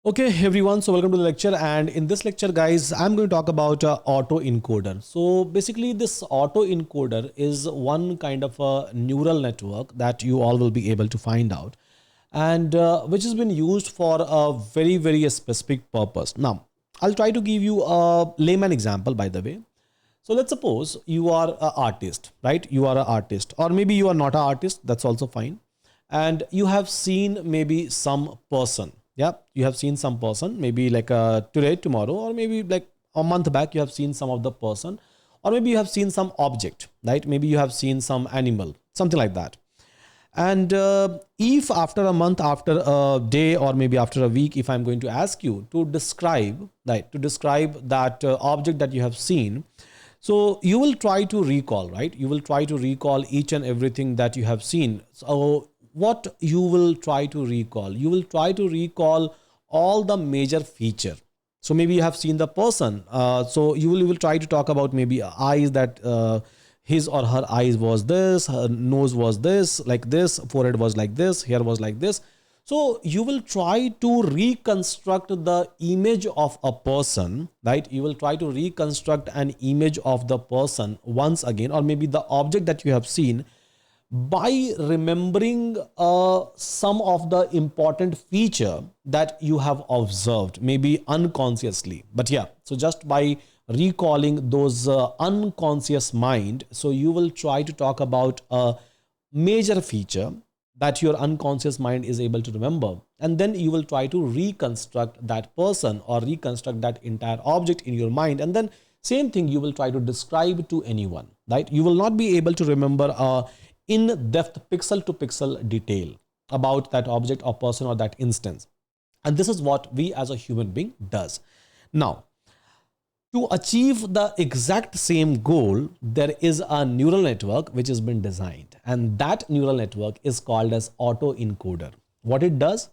Okay everyone, so welcome to the lecture, and in this lecture guys I'm going to talk about autoencoder. So basically this autoencoder is one kind of a neural network that you all will be able to find out, and which has been used for a very specific purpose. Now I'll try to give you a layman example, by the way. So let's suppose you are an artist, right? You are an artist, or maybe you are not an artist, that's also fine. And you have seen maybe some person. Yeah, you have seen some person, maybe like today, tomorrow, or maybe like a month back, you have seen some of the person, or maybe you have seen some object, right? Maybe you have seen some animal, something like that. And if after a month, after a day, or maybe after a week, if I'm going to ask you to describe, right, to describe that object that you have seen, so you will try to recall, right? You will try to recall each and everything that you have seen. So what you will try to recall? You will try to recall all the major feature. So maybe you have seen the person. So you will try to talk about maybe eyes, that his or her eyes was this, her nose was this, like this, forehead was like this, hair was like this. So you will try to reconstruct the image of a person, right? You will try to reconstruct an image of the person once again, or maybe the object that you have seen, by remembering some of the important feature that you have observed, maybe unconsciously. But yeah, so just by recalling those unconscious mind, so you will try to talk about a major feature that your unconscious mind is able to remember, and then you will try to reconstruct that person or reconstruct that entire object in your mind, and then same thing you will try to describe to anyone, right? You will not be able to remember in-depth pixel to pixel detail about that object or person or that instance. And this is what we as a human being does. Now, to achieve the exact same goal, there is a neural network which has been designed, and that neural network is called as autoencoder. What it does?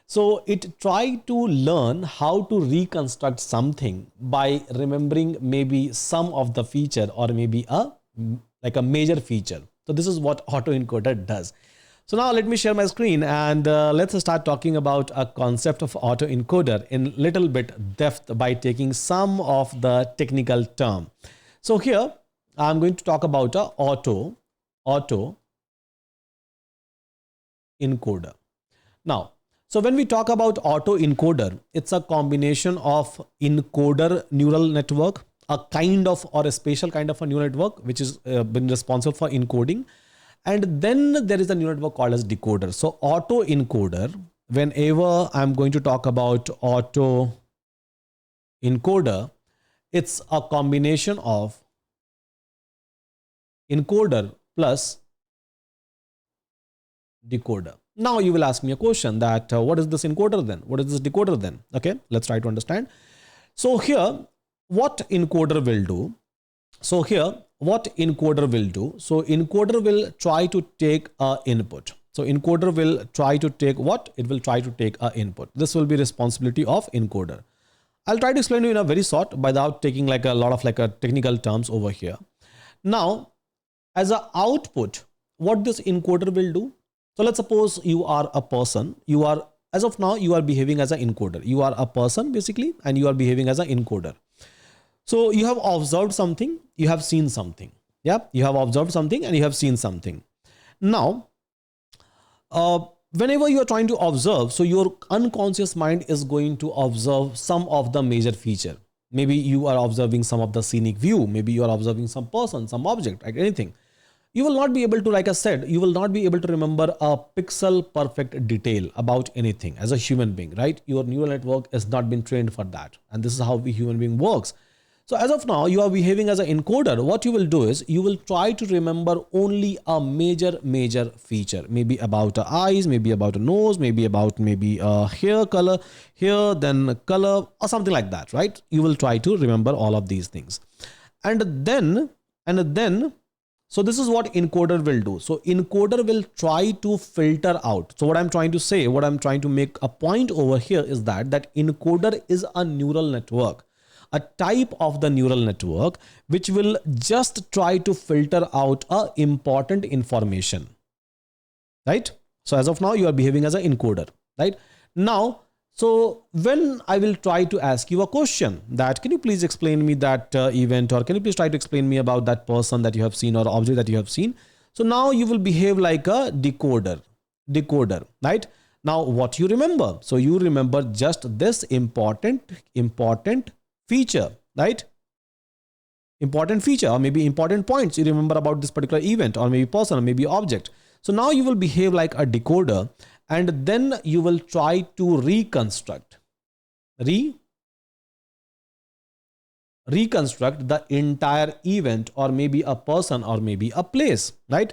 So it try to learn how to reconstruct something by remembering maybe some of the feature, or maybe a major feature. So this is what autoencoder does. So now let me share my screen, and let's start talking about a concept of autoencoder in little bit depth by taking some of the technical term. So here I'm going to talk about a auto encoder. Now, so when we talk about autoencoder, it's a combination of encoder neural network, a kind of or a special kind of a neural network which is been responsible for encoding, and then there is a neural network called as decoder. So autoencoder, whenever I'm going to talk about autoencoder, it's a combination of encoder plus decoder. Now you will ask me a question that what is this encoder then? What is this decoder then? Okay, let's try to understand. So here, what encoder will do? So here, what encoder will do? So encoder will try to take a input. So encoder will try to take what? It will try to take a input. This will be responsibility of encoder. I'll try to explain to you in a very short without taking like a lot of like a technical terms over here. Now, as an output, what this encoder will do? So let's suppose you are a person. You are, as of now, you are behaving as an encoder. You are a person basically, and you are behaving as an encoder. So you have observed something, you have seen something. Yeah, you have observed something and you have seen something. Now, whenever you are trying to observe, so your unconscious mind is going to observe some of the major feature. Maybe you are observing some of the scenic view. Maybe you are observing some person, some object, like anything. You will not be able to, like I said, you will not be able to remember a pixel perfect detail about anything as a human being, right? Your neural network has not been trained for that. And this is how the human being works. So as of now, you are behaving as an encoder. What you will do is you will try to remember only a major feature, maybe about the eyes, maybe about the nose, maybe about hair color, hair, then color, or something like that, right? You will try to remember all of these things. And then, so this is what encoder will do. So encoder will try to filter out. So what I'm trying to say, what I'm trying to make a point over here is that encoder is a neural network, a type of the neural network which will just try to filter out important information, right? So as of now, you are behaving as an encoder, right? Now, So when I will try to ask you a question that, can you please explain me that event, or can you please try to explain me about that person that you have seen or object that you have seen? So now you will behave like a decoder, right? Now what you remember? So you remember just this important feature, right? Important feature, or maybe important points you remember about this particular event, or maybe person, or maybe object. So now you will behave like a decoder, and then you will try to reconstruct the entire event, or maybe a person, or maybe a place, right?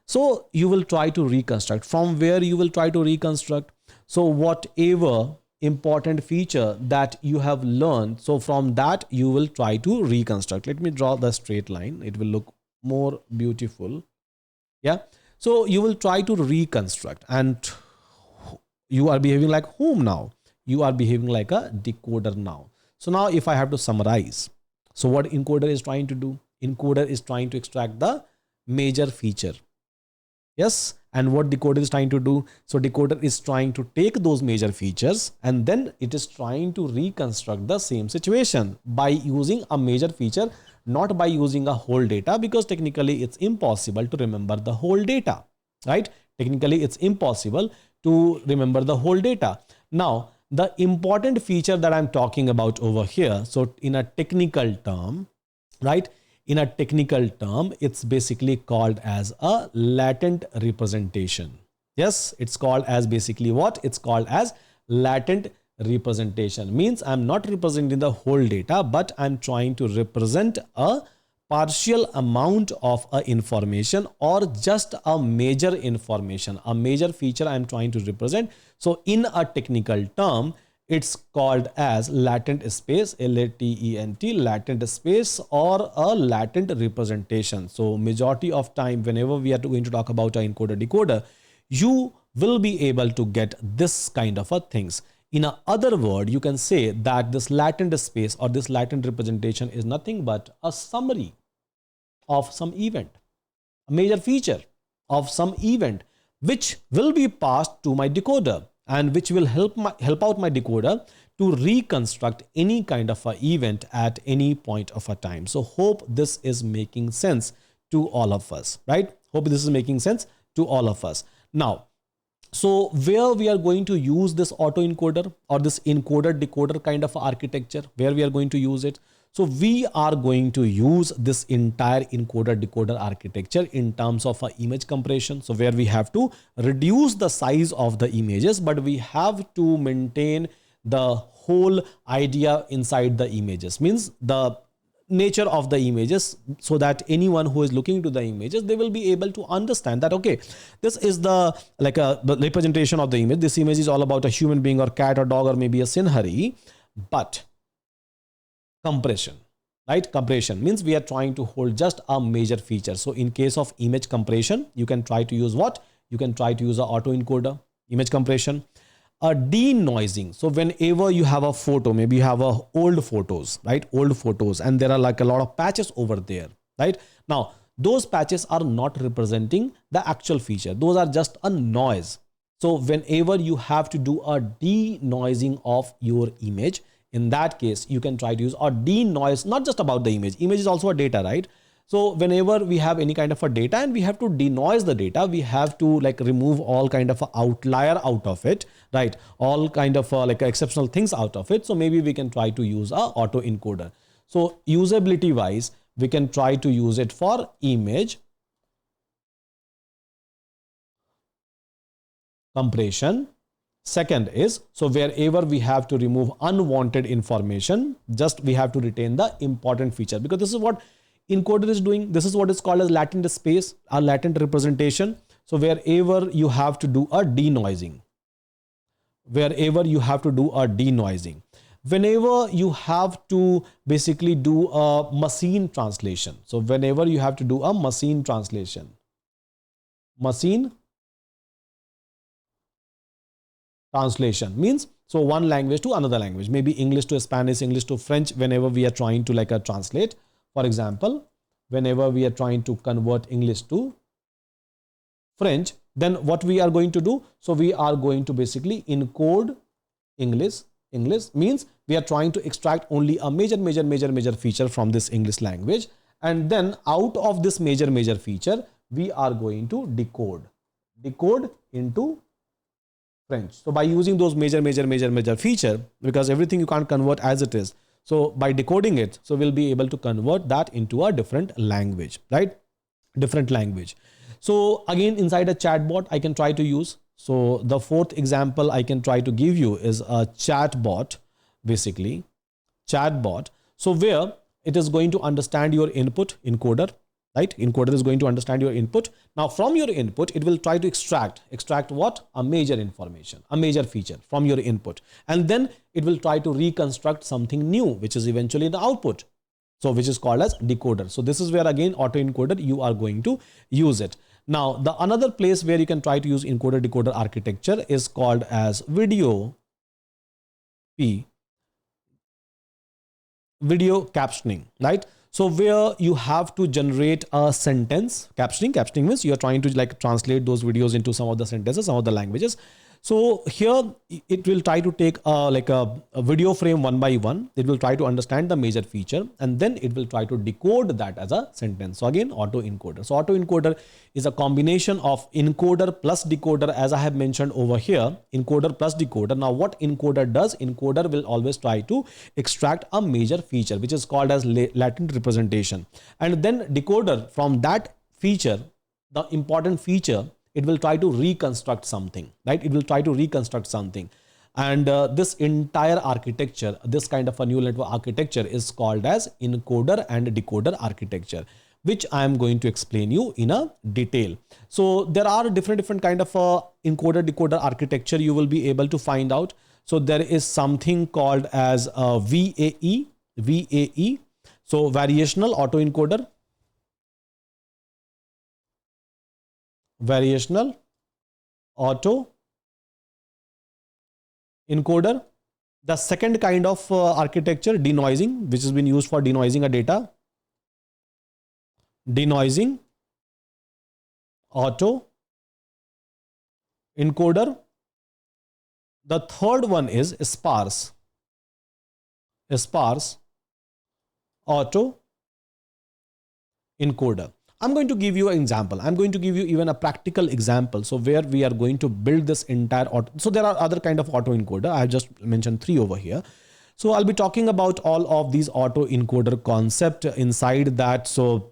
So you will try to reconstruct. From where you will try to reconstruct? So whatever important feature that you have learned, so from that you will try to reconstruct. Let me draw the straight line, it will look more beautiful. Yeah, so you will try to reconstruct, and you are behaving like whom now? You are behaving like a decoder now. So now if I have to summarize, so what encoder is trying to do? Encoder is trying to extract the major feature. Yes, and what decoder is trying to do? So decoder is trying to take those major features, and then it is trying to reconstruct the same situation by using a major feature, not by using a whole data, because technically it's impossible to remember the whole data, right? Technically it's impossible to remember the whole data. Now the important feature that I'm talking about over here, so in a technical term, right? In a technical term, it's basically called as a latent representation. Yes, it's called as basically what? It's called as latent representation. Means I'm not representing the whole data, but I'm trying to represent a partial amount of information, or just a major information, a major feature I'm trying to represent. So in a technical term, it's called as latent space, L-A-T-E-N-T, latent space, or a latent representation. So majority of time, whenever we are going to talk about an encoder-decoder, you will be able to get this kind of a things. In a other word, you can say that this latent space, or this latent representation, is nothing but a summary of some event, a major feature of some event, which will be passed to my decoder, and which will help out my decoder to reconstruct any kind of a event at any point of a time. So hope this is making sense to all of us, right? Hope this is making sense to all of us. Now, so where we are going to use this autoencoder, or this encoder-decoder kind of architecture, where we are going to use it? So we are going to use this entire encoder-decoder architecture in terms of image compression. So where we have to reduce the size of the images, but we have to maintain the whole idea inside the images, means the nature of the images, so that anyone who is looking to the images, they will be able to understand that, okay, this is the representation of the image. This image is all about a human being, or cat, or dog, or maybe a scenery. But compression, right? Compression means we are trying to hold just a major feature. So in case of image compression, you can try to use what? You can try to use an autoencoder, image compression. A denoising. So whenever you have a photo, maybe you have a old photos, right? Old photos, and there are like a lot of patches over there, right? Now, those patches are not representing the actual feature. Those are just a noise. So whenever you have to do a denoising of your image, in that case, you can try to use a denoise, not just about the image. Image is also a data, right? So whenever we have any kind of a data and we have to denoise the data, we have to like remove all kind of a outlier out of it, right? All kind of like exceptional things out of it. So maybe we can try to use a autoencoder. So usability wise, we can try to use it for image compression. Second is, so wherever we have to remove unwanted information, just we have to retain the important feature, because this is what encoder is doing. This is what is called as latent space, or latent representation. So wherever you have to do a denoising, whenever you have to basically do a machine translation. So whenever you have to do a machine translation, means, so one language to another language, maybe English to Spanish, English to French, whenever we are trying to like translate. For example, whenever we are trying to convert English to French, then what we are going to do? So we are going to basically encode English. English means we are trying to extract only a major feature from this English language. And then out of this major feature, we are going to decode into French. So by using those major feature, because everything you can't convert as it is. So by decoding it, so we'll be able to convert that into a different language, right? Different language. So again, inside a chatbot, I can try to use. So the fourth example I can try to give you is a chatbot, basically chatbot. So where it is going to understand your input, encoder, right? Encoder is going to understand your input. Now from your input, it will try to extract what? A major information, a major feature from your input. And then it will try to reconstruct something new, which is eventually the output. So which is called as decoder. So this is where again autoencoder you are going to use it. Now the another place where you can try to use encoder-decoder architecture is called as video captioning, right? So where you have to generate a sentence. Captioning means you are trying to like translate those videos into some of the sentences, some of the languages. So here it will try to take a video frame one by one. It will try to understand the major feature and then it will try to decode that as a sentence. So again, autoencoder. So autoencoder is a combination of encoder plus decoder, as I have mentioned over here, encoder plus decoder. Now what encoder does, encoder will always try to extract a major feature, which is called as latent representation. And then decoder from that feature, the important feature, it will try to reconstruct something, right? It will try to reconstruct something. And this entire architecture, this kind of a neural network architecture is called as encoder and decoder architecture, which I am going to explain you in a detail. So there are different kind of encoder decoder architecture you will be able to find out. So there is something called as VAE. So variational autoencoder, variational auto encoder. The second kind of architecture, denoising, which has been used for denoising a data. Denoising auto encoder. The third one is sparse auto encoder. I'm going to give you an example. I'm going to give you even a practical example. So where we are going to build this entire auto. So there are other kind of autoencoder. I just mentioned 3 over here. So I'll be talking about all of these autoencoder concept inside that. So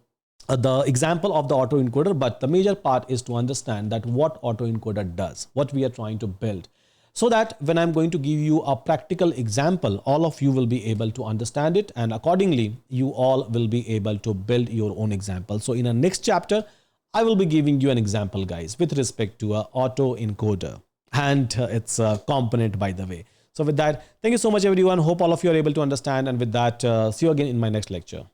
the example of the autoencoder, but the major part is to understand that what autoencoder does, what we are trying to build. So that when I'm going to give you a practical example, all of you will be able to understand it, and accordingly, you all will be able to build your own example. So in the next chapter, I will be giving you an example, guys, with respect to a autoencoder and its component, by the way. So with that, thank you so much, everyone. Hope all of you are able to understand. And with that, see you again in my next lecture.